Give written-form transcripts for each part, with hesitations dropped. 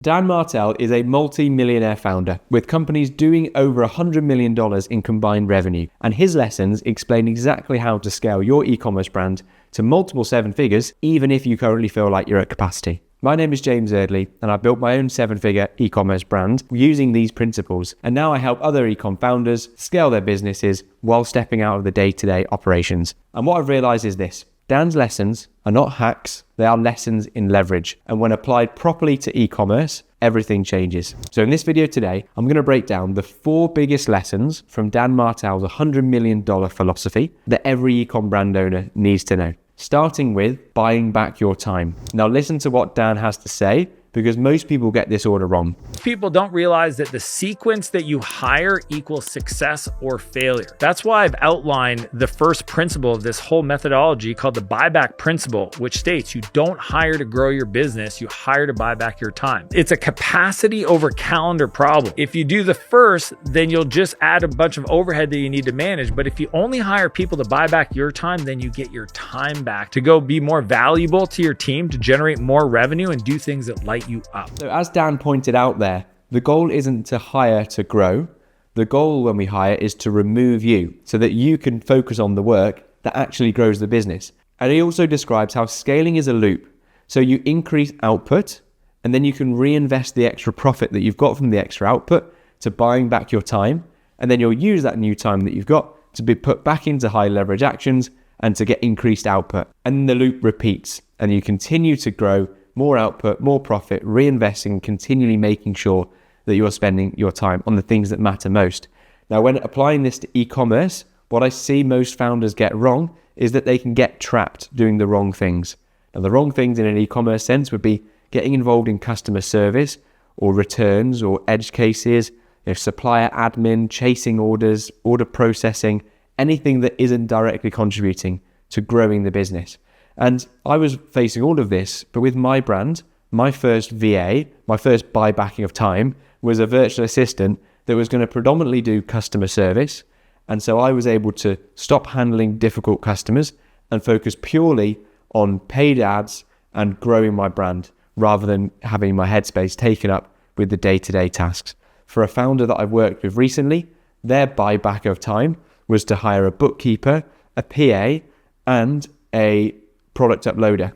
Dan Martell is a multi-millionaire founder with companies doing over $100 million in combined revenue, and his lessons explain exactly how to scale your e-commerce brand to multiple seven figures, even if you currently feel like you're at capacity. My name is James Eardley, and I built my own seven-figure e-commerce brand using these principles, and now I help other e-com founders scale their businesses while stepping out of the day-to-day operations. And what I've realized is this: Dan's lessons are not hacks, they are lessons in leverage. And when applied properly to e-commerce, everything changes. So in this video today, I'm going to break down the 4 biggest lessons from Dan Martell's $100 million philosophy that every e-com brand owner needs to know. Starting with buying back your time. Now listen to what Dan has to say, because most people get this order wrong. People don't realize that the sequence that you hire equals success or failure. That's why I've outlined the first principle of this whole methodology called the buyback principle, which states you don't hire to grow your business, you hire to buy back your time. It's a capacity over calendar problem. If you do the first, then you'll just add a bunch of overhead that you need to manage. But if you only hire people to buy back your time, then you get your time back to go be more valuable to your team, to generate more revenue and do things that light you up. So as Dan pointed out there, the goal isn't to hire to grow. The goal when we hire is to remove you so that you can focus on the work that actually grows the business. And he also describes how scaling is a loop. So you increase output and then you can reinvest the extra profit that you've got from the extra output to buying back your time. And then you'll use that new time that you've got to be put back into high leverage actions and to get increased output. And the loop repeats and you continue to grow more output, more profit, reinvesting, continually making sure that you're spending your time on the things that matter most. Now, when applying this to e-commerce, what I see most founders get wrong is that they can get trapped doing the wrong things. Now, the wrong things in an e-commerce sense would be getting involved in customer service or returns or edge cases, supplier admin, chasing orders, order processing, anything that isn't directly contributing to growing the business. And I was facing all of this, but with my brand, my first VA, my first buybacking of time was a virtual assistant that was going to predominantly do customer service. And so I was able to stop handling difficult customers and focus purely on paid ads and growing my brand rather than having my headspace taken up with the day-to-day tasks. For a founder that I've worked with recently, their buyback of time was to hire a bookkeeper, a PA, and a product uploader.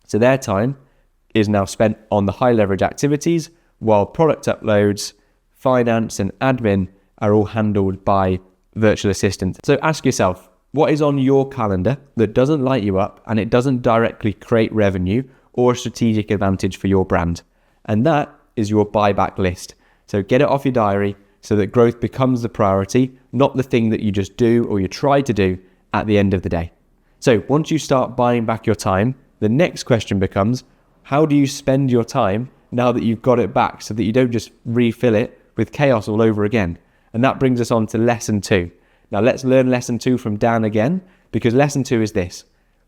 So their time is now spent on the high leverage activities, while product uploads, finance and admin are all handled by virtual assistants. So ask yourself, what is on your calendar that doesn't light you up and it doesn't directly create revenue or a strategic advantage for your brand? And that is your buyback list. So get it off your diary so that growth becomes the priority, not the thing that you just do or you try to do at the end of the day. So once you start buying back your time, the next question becomes, how do you spend your time now that you've got it back so that you don't just refill it with chaos all over again? And that brings us on to lesson 2. Now let's learn lesson 2 from Dan again, because lesson 2 is this: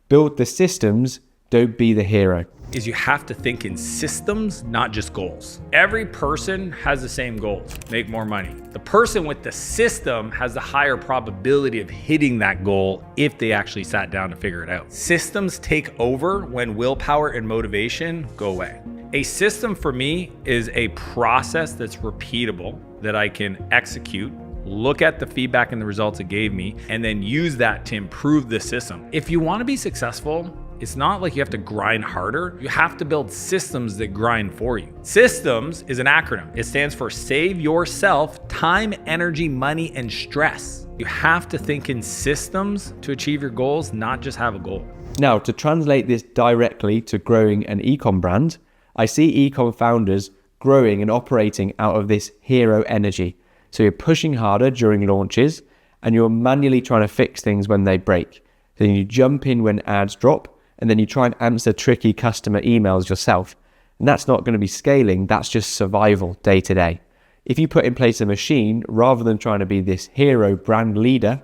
build the systems, don't be the hero. Is you have to think in systems, not just goals. Every person has the same goals: make more money. The person with the system has the higher probability of hitting that goal if they actually sat down to figure it out. Systems take over when willpower and motivation go away. A system for me is a process that's repeatable, that I can execute, look at the feedback and the results it gave me, and then use that to improve the system. If you want to be successful, it's not like you have to grind harder. You have to build systems that grind for you. Systems is an acronym. It stands for save yourself time, energy, money, and stress. You have to think in systems to achieve your goals, not just have a goal. Now, to translate this directly to growing an e-com brand, I see e-com founders growing and operating out of this hero energy. So you're pushing harder during launches and you're manually trying to fix things when they break. Then you jump in when ads drop, and then you try and answer tricky customer emails yourself. And that's not going to be scaling, that's just survival day to day. If you put in place a machine, rather than trying to be this hero brand leader,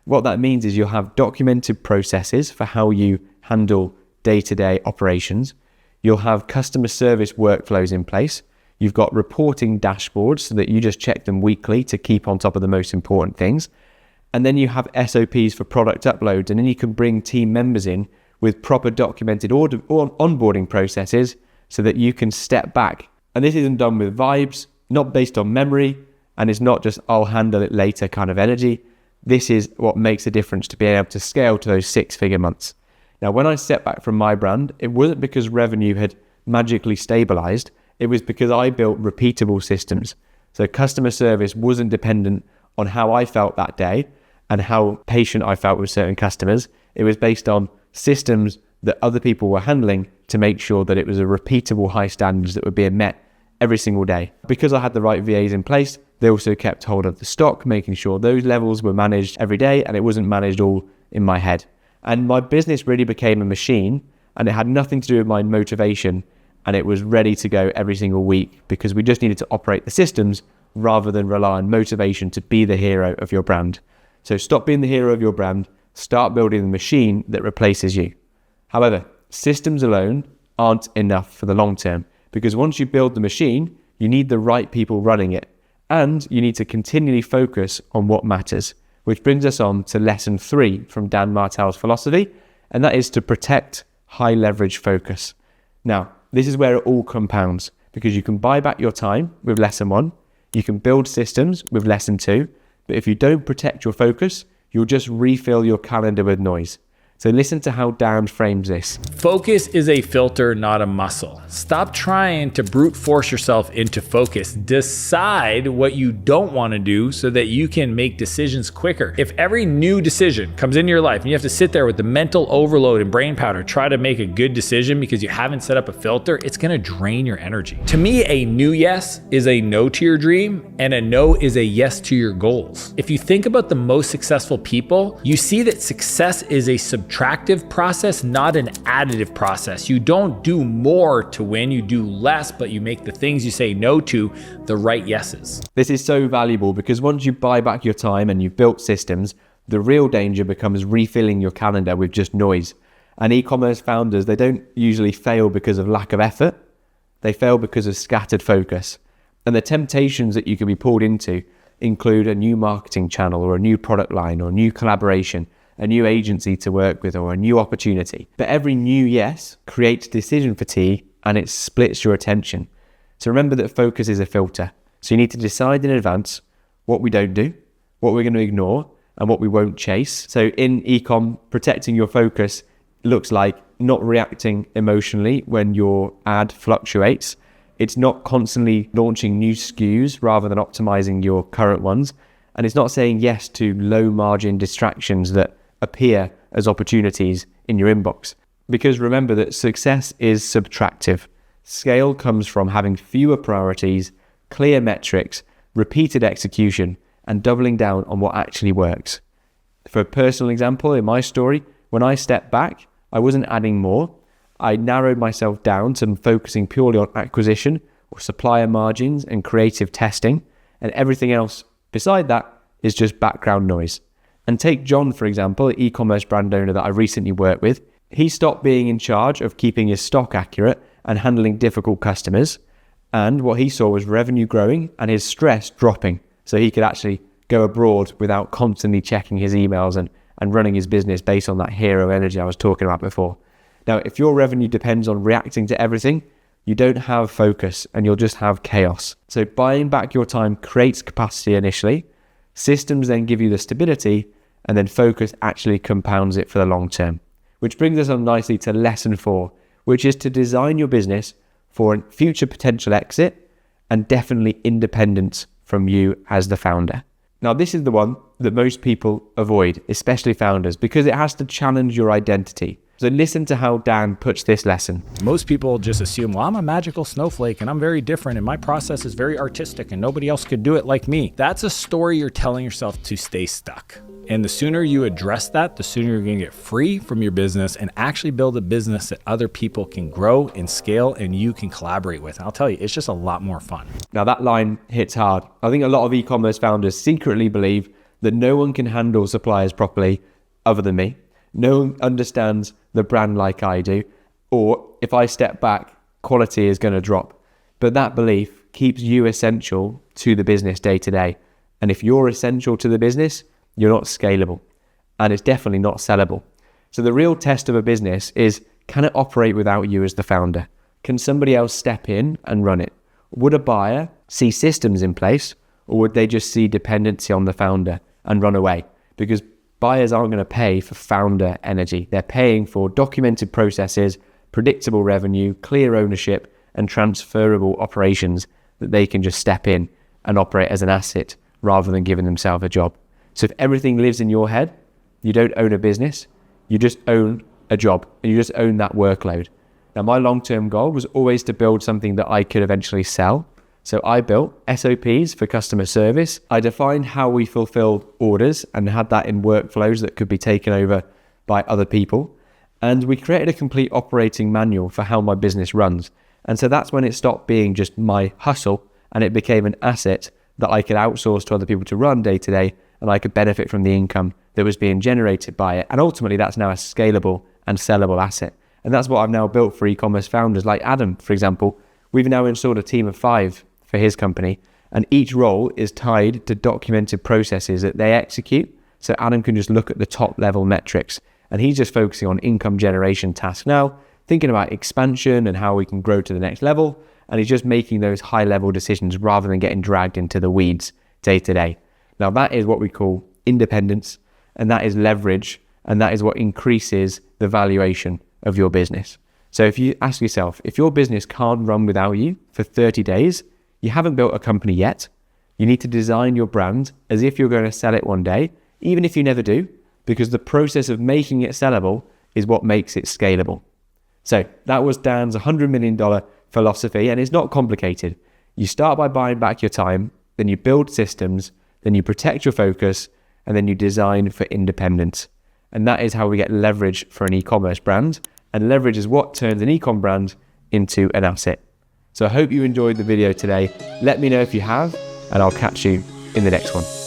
what that means is you'll have documented processes for how you handle day-to-day operations. You'll have customer service workflows in place. You've got reporting dashboards so that you just check them weekly to keep on top of the most important things. And then you have SOPs for product uploads, and then you can bring team members in with proper documented onboarding processes so that you can step back And this isn't done with vibes, not based on memory, and it's not just I'll handle it later kind of energy. This is what makes a difference to being able to scale to those 6-figure months. Now, when I stepped back from my brand, it wasn't because revenue had magically stabilized. It was because I built repeatable systems. So customer service wasn't dependent on how I felt that day and how patient I felt with certain customers. It was based on systems that other people were handling to make sure that it was a repeatable high standards that were being met every single day. Because I had the right VAs in place, they also kept hold of the stock, making sure those levels were managed every day and it wasn't managed all in my head. And my business really became a machine, and it had nothing to do with my motivation, and it was ready to go every single week because we just needed to operate the systems rather than rely on motivation to be the hero of your brand. So stop being the hero of your brand, start building the machine that replaces you. However, systems alone aren't enough for the long term, because once you build the machine, you need the right people running it, and you need to continually focus on what matters. Which brings us on to lesson 3 from Dan Martell's philosophy, and that is to protect high leverage focus. Now, this is where it all compounds, because you can buy back your time with lesson 1, you can build systems with lesson 2, but if you don't protect your focus, you'll just refill your calendar with noise. So listen to how Dan frames this. Focus is a filter, not a muscle. Stop trying to brute force yourself into focus. Decide what you don't want to do so that you can make decisions quicker. If every new decision comes into your life and you have to sit there with the mental overload and brain powder, try to make a good decision because you haven't set up a filter, it's going to drain your energy. To me, a new yes is a no to your dream, and a no is a yes to your goals. If you think about the most successful people, you see that success is a subtractive process, not an additive process. You don't do more to win, you do less, but you make the things you say no to the right yeses. This is so valuable because once you buy back your time and you've built systems, the real danger becomes refilling your calendar with just noise. And e-commerce founders, they don't usually fail because of lack of effort. They fail because of scattered focus. And the temptations that you can be pulled into include a new marketing channel or a new product line or a new collaboration, a new agency to work with, or a new opportunity. But every new yes creates decision fatigue and it splits your attention. So remember that focus is a filter. So you need to decide in advance what we don't do, what we're going to ignore, and what we won't chase. So in Ecom, protecting your focus looks like not reacting emotionally when your ad fluctuates. It's not constantly launching new SKUs rather than optimizing your current ones. And it's not saying yes to low margin distractions that appear as opportunities in your inbox. Because remember that success is subtractive. Scale comes from having fewer priorities, clear metrics, repeated execution, and doubling down on what actually works. For a personal example, in my story, when I stepped back, I wasn't adding more. I narrowed myself down to focusing purely on acquisition or supplier margins and creative testing, and everything else beside that is just background noise. And take John, for example, an e-commerce brand owner that I recently worked with. He stopped being in charge of keeping his stock accurate and handling difficult customers. And what he saw was revenue growing and his stress dropping. So he could actually go abroad without constantly checking his emails and running his business based on that hero energy I was talking about before. Now, if your revenue depends on reacting to everything, you don't have focus and you'll just have chaos. So buying back your time creates capacity initially. Systems then give you the stability, and then focus actually compounds it for the long term. Which brings us on nicely to lesson 4, which is to design your business for a future potential exit and definitely independence from you as the founder. Now, this is the one that most people avoid, especially founders, because it has to challenge your identity. So listen to how Dan puts this lesson. Most people just assume, well, I'm a magical snowflake and I'm very different and my process is very artistic and nobody else could do it like me. That's a story you're telling yourself to stay stuck. And the sooner you address that, the sooner you're going to get free from your business and actually build a business that other people can grow and scale and you can collaborate with. And I'll tell you, it's just a lot more fun. Now that line hits hard. I think a lot of e-commerce founders secretly believe that no one can handle suppliers properly other than me. No one understands the brand like I do. Or if I step back, quality is going to drop. But that belief keeps you essential to the business day to day. And if you're essential to the business, you're not scalable, and it's definitely not sellable. So the real test of a business is, can it operate without you as the founder? Can somebody else step in and run it? Would a buyer see systems in place, or would they just see dependency on the founder and run away? Because buyers aren't going to pay for founder energy. They're paying for documented processes, predictable revenue, clear ownership, and transferable operations that they can just step in and operate as an asset rather than giving themselves a job. So if everything lives in your head, you don't own a business, you just own a job, and you just own that workload. Now, my long-term goal was always to build something that I could eventually sell. So I built SOPs for customer service. I defined how we fulfilled orders and had that in workflows that could be taken over by other people. And we created a complete operating manual for how my business runs. And so that's when it stopped being just my hustle and it became an asset that I could outsource to other people to run day to day, and I could benefit from the income that was being generated by it. And ultimately, that's now a scalable and sellable asset. And that's what I've now built for e-commerce founders like Adam, for example. We've now installed a team of 5 for his company, and each role is tied to documented processes that they execute. So Adam can just look at the top level metrics, and he's just focusing on income generation tasks now, thinking about expansion and how we can grow to the next level. And he's just making those high level decisions rather than getting dragged into the weeds day to day. Now that is what we call independence, and that is leverage, and that is what increases the valuation of your business. So if you ask yourself, if your business can't run without you for 30 days, you haven't built a company yet. You need to design your brand as if you're going to sell it one day, even if you never do, because the process of making it sellable is what makes it scalable. So that was Dan's $100 million philosophy, and it's not complicated. You start by buying back your time, then you build systems, then you protect your focus, and then you design for independence. And that is how we get leverage for an e-commerce brand. And leverage is what turns an e-com brand into an asset. So I hope you enjoyed the video today. Let me know if you have, and I'll catch you in the next one.